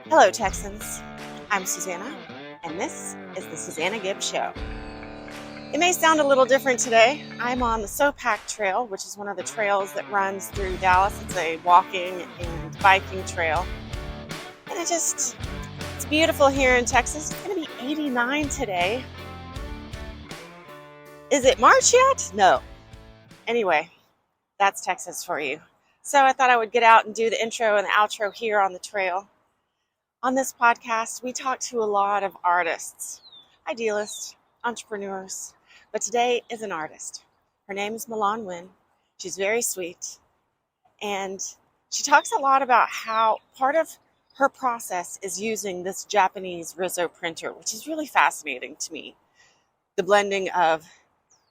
Hello, Texans. I'm Susana, and this is the Susana Gibb Show. It may sound a little different today. I'm on the SoPac Trail, which is one of the trails that runs through Dallas. It's a walking and biking trail. And it's beautiful here in Texas. It's going to be 89 today. Is it March yet? No. Anyway, that's Texas for you. So I thought I would get out and do the intro and the outro here on the trail. On this podcast, we talk to a lot of artists, idealists, entrepreneurs, but today is an artist. Her name is Mylan Nguyen. She's very sweet, and she talks a lot about how part of her process is using this Japanese riso printer, which is really fascinating to me. The blending of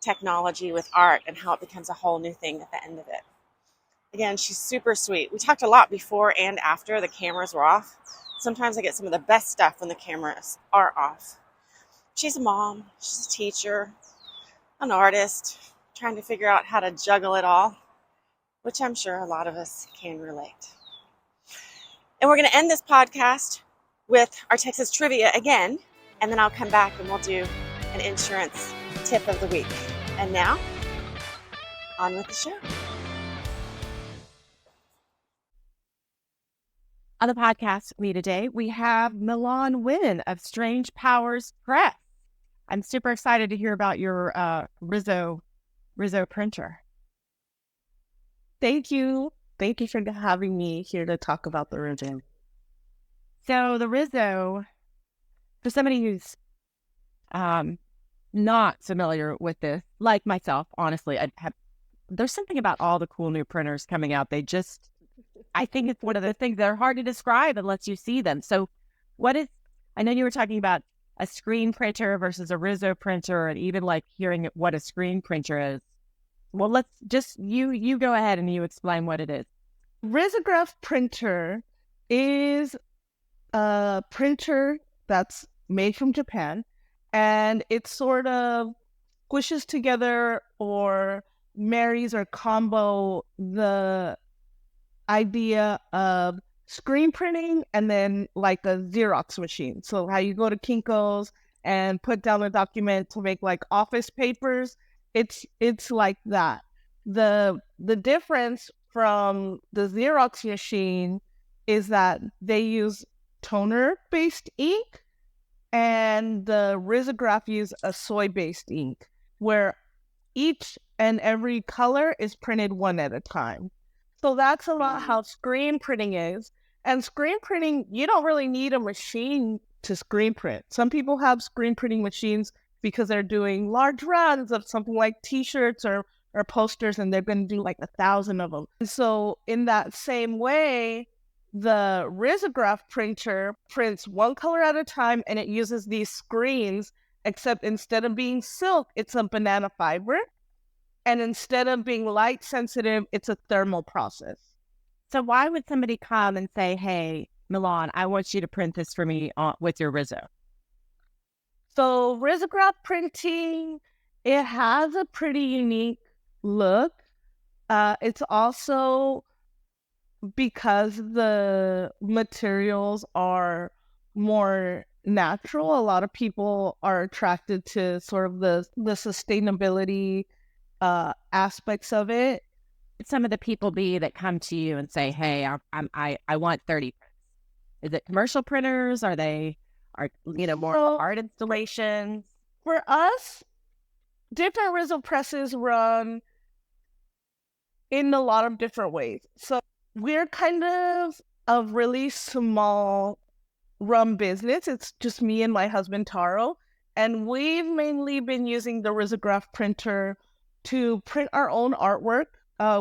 technology with art and how it becomes a whole new thing at the end of it. Again, she's super sweet. We talked a lot before and after the cameras were off. Sometimes I get some of the best stuff when the cameras are off. She's a mom, she's a teacher, an artist, trying to figure out how to juggle it all, which I'm sure a lot of us can relate. And we're going to end this podcast with our Texas trivia again, and then I'll come back and we'll do an insurance tip of the week. And now, on with the show. On the podcast with me today, we have Mylan Nguyen of Strange Powers Press. I'm super excited to hear about your riso printer. Thank you. Thank you for having me here to talk about the riso. So the riso, for somebody who's not familiar with this, like myself, honestly, there's something about all the cool new printers coming out. I think it's one of the things that are hard to describe unless you see them. So I know you were talking about a screen printer versus a riso printer, and even like hearing what a screen printer is. Well, let's just, you go ahead and you explain what it is. Risograph printer is a printer that's made from Japan, and it sort of squishes together or marries or combo the idea of screen printing and then like a Xerox machine. So how you go to Kinko's and put down a document to make like office papers, it's like that. The difference from the Xerox machine is that they use toner-based ink, and the risograph use a soy-based ink, where each and every color is printed one at a time. So that's a lot how screen printing is. And screen printing, you don't really need a machine to screen print. Some people have screen printing machines because they're doing large runs of something like t-shirts or posters, and they're going to do like 1,000 of them. And so in that same way, the risograph printer prints one color at a time, and it uses these screens, except instead of being silk, it's a banana fiber. And instead of being light sensitive, it's a thermal process. So why would somebody come and say, hey, Mylan, I want you to print this for me with your riso? So risograph printing, it has a pretty unique look. It's also because the materials are more natural. A lot of people are attracted to sort of the sustainability aspects of it. Some of the people that come to you and say, hey, I want 30 prints. Is it commercial printers? Are more art installations? For us, different riso presses run in a lot of different ways. So we're kind of a really small run business. It's just me and my husband, Taro. And we've mainly been using the risograph printer to print our own artwork.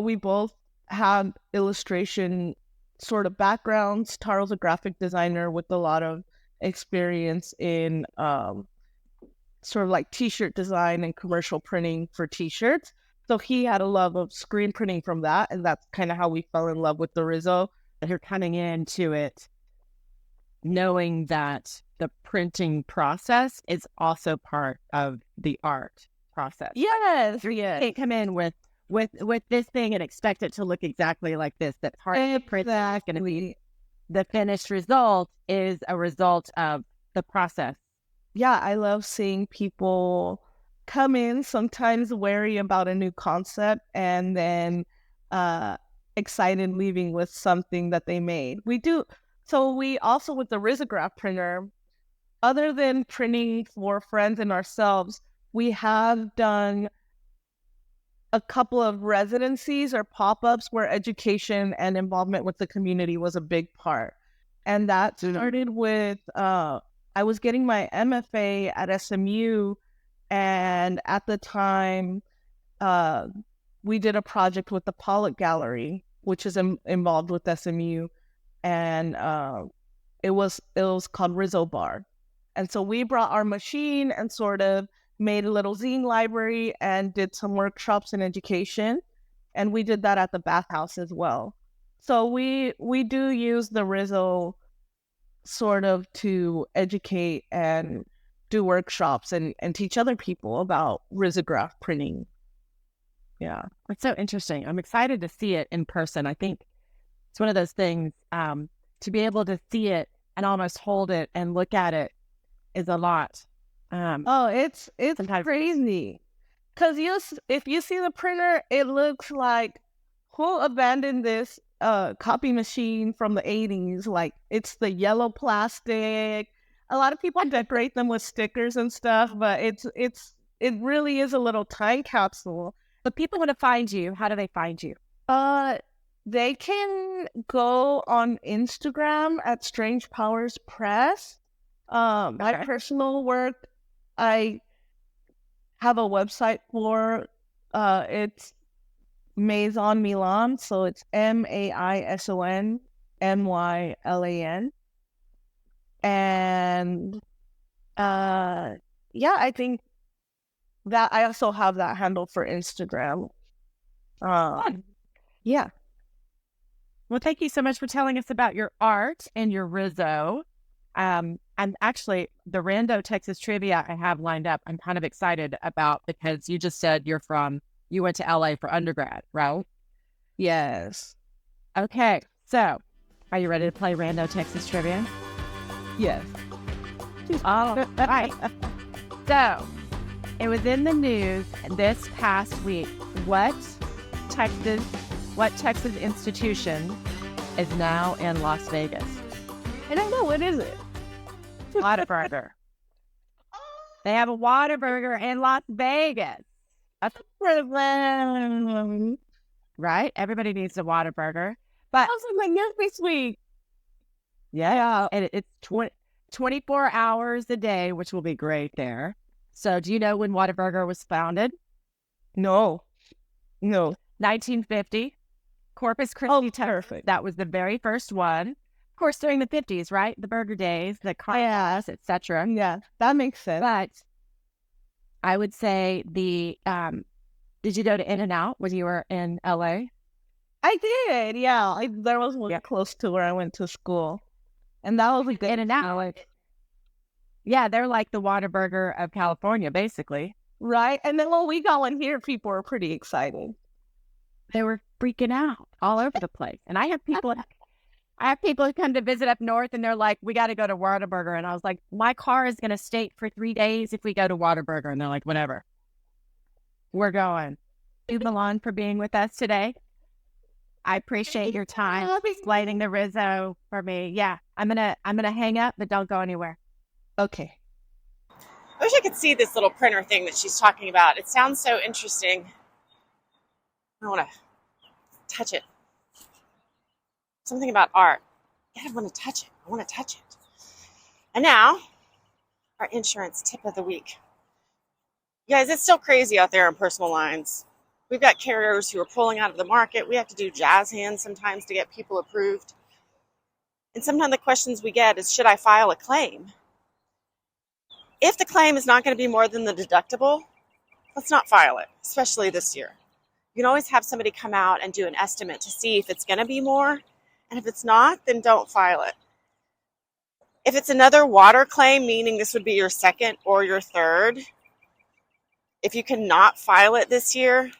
We both have illustration sort of backgrounds. Taro's a graphic designer with a lot of experience in sort of like t-shirt design and commercial printing for t-shirts. So he had a love of screen printing from that, and that's kind of how we fell in love with the riso. And you're coming into it knowing that the printing process is also part of the art process. Yes. You can't come in with this thing and expect it to look exactly like this. That's hard to print. Exactly. the finished result is a result of the process. Yeah, I love seeing people come in, sometimes wary about a new concept, and then excited leaving with something that they made. We do. So we also, with the risograph printer, other than printing for friends and ourselves, we have done a couple of residencies or pop-ups where education and involvement with the community was a big part. And that started with I was getting my MFA at SMU, and at the time we did a project with the Pollock Gallery, which is involved with SMU, and it was called Rizzo Bar. And so we brought our machine and sort of made a little zine library and did some workshops in education. And we did that at the bathhouse as well. So we do use the Rizzo sort of to educate and do workshops and teach other people about risograph printing. Yeah. It's so interesting. I'm excited to see it in person. I think it's one of those things, to be able to see it and almost hold it and look at it is a lot. It's crazy. Because if you see the printer, it looks like, who abandoned this copy machine from the 80s? Like, it's the yellow plastic. A lot of people decorate them with stickers and stuff, but it really is a little time capsule. But people want to find you. How do they find you? They can go on Instagram at Strange Powers Press. My personal work, I have a website for. It's Maison Mylan, so it's MAISON MYLAN, and yeah, I think that I also have that handle for Instagram. Yeah. Well, thank you so much for telling us about your art and your Rizzo. And actually, the Rando Texas trivia I have lined up, I'm kind of excited about, because you just said you went to LA for undergrad, right? Yes. Okay. So, are you ready to play Rando Texas trivia? Yes. All right. So, it was in the news this past week. What Texas institution is now in Las Vegas? I don't know. What is it? Whataburger. They have a Whataburger in Las Vegas. That's right. Everybody needs a Whataburger. But also my news this week. Yeah. And it's 24 hours a day, which will be great there. So do you know when Whataburger was founded? No. 1950. Corpus Christi, Texas. That was the very first one. Of course, during the 50s, right? The burger days, the cars, etc. Yeah, that makes sense. But I would say did you go to In-N-Out when you were in LA? I did, yeah. There was one close to where I went to school. And that was a good In-N-Out. Yeah, they're like the Whataburger of California, basically. Right? And then when we got one here, people were pretty excited. They were freaking out all over the place. And I have people who come to visit up north, and they're like, we got to go to Whataburger. And I was like, my car is going to stay for 3 days if we go to Whataburger. And they're like, whatever. We're going. Thank you, Mylan, for being with us today. I appreciate your time explaining the Rizzo for me. Yeah, I'm gonna hang up, but don't go anywhere. Okay. I wish I could see this little printer thing that she's talking about. It sounds so interesting. I want to touch it. Something about art. I want to touch it. And now, our insurance tip of the week. You guys, it's still crazy out there on personal lines. We've got carriers who are pulling out of the market. We have to do jazz hands sometimes to get people approved. And sometimes the questions we get is, should I file a claim? If the claim is not going to be more than the deductible, let's not file it, especially this year. You can always have somebody come out and do an estimate to see if it's going to be more. And if it's not, then don't file it. If it's another water claim, meaning this would be your second or your third, if you cannot file it this year,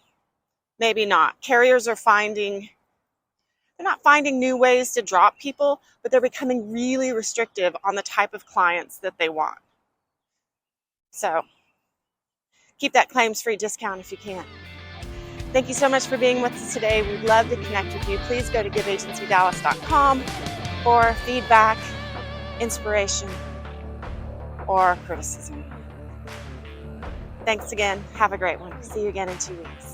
maybe not. Carriers are finding they're not finding new ways to drop people, but they're becoming really restrictive on the type of clients that they want. So keep that claims-free discount if you can. Thank you so much for being with us today. We'd love to connect with you. Please go to giveagencydallas.com for feedback, inspiration, or criticism. Thanks again. Have a great one. See you again in 2 weeks.